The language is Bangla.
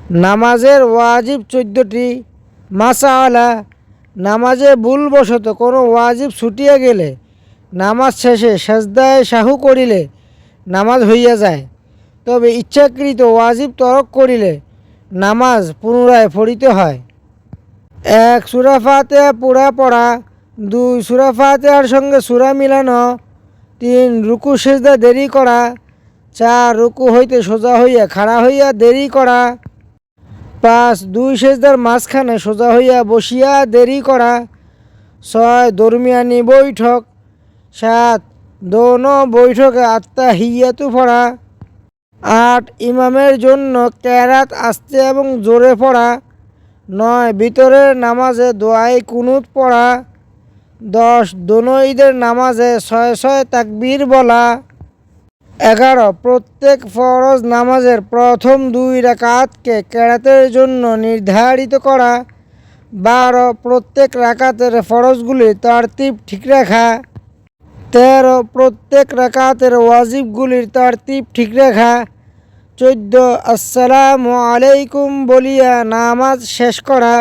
নামাজের ওয়াজিব 14টি। মাসআলা, নামাজে ভুলবশত কোনো ওয়াজিব ছুটিয়া গেলে নামাজ শেষে সেজদায় সাহু করিলে নামাজ হইয়া যায়, তবে ইচ্ছাকৃত ওয়াজিব তরক করিলে নামাজ পুনরায় পড়িতে হয়। 1. সূরা ফাতিহা পুরা পড়া। 2. সূরা ফাতিহার সঙ্গে সূরা মিলানো। 3. রুকু সেজদা দেরি করা। 4. রুকু হইতে সোজা হইয়া খাড়া হইয়া দেরি করা। 5. 2 সেজদার মাঝখানে সোজা হইয়া বসিয়া দেরি করা। 6. দরমিয়ানি বৈঠক। 7. দোনো বৈঠকে আত্তাহিয়াতু পড়া। 8. ইমামের জন্য কেরাত আস্তে এবং জোরে পড়া। 9. ভিতরের নামাজে দোয়ায়ে কুনুত পড়া। 10. দোনো ঈদের নামাজে 6 তাকবীর বলা। 11. প্রত্যেক ফরজ নামাজের প্রথম 2 রাকাতকে কেরাতের জন্য নির্ধারিত করা। 12. প্রত্যেক রাকাতের ফরজগুলির তারতিব ঠিক রাখা। 13. প্রত্যেক রাকাতের ওয়াজিবগুলির তারতিব ঠিক রাখা। 14. আসসালামু আলাইকুম বলিয়া নামাজ শেষ করা।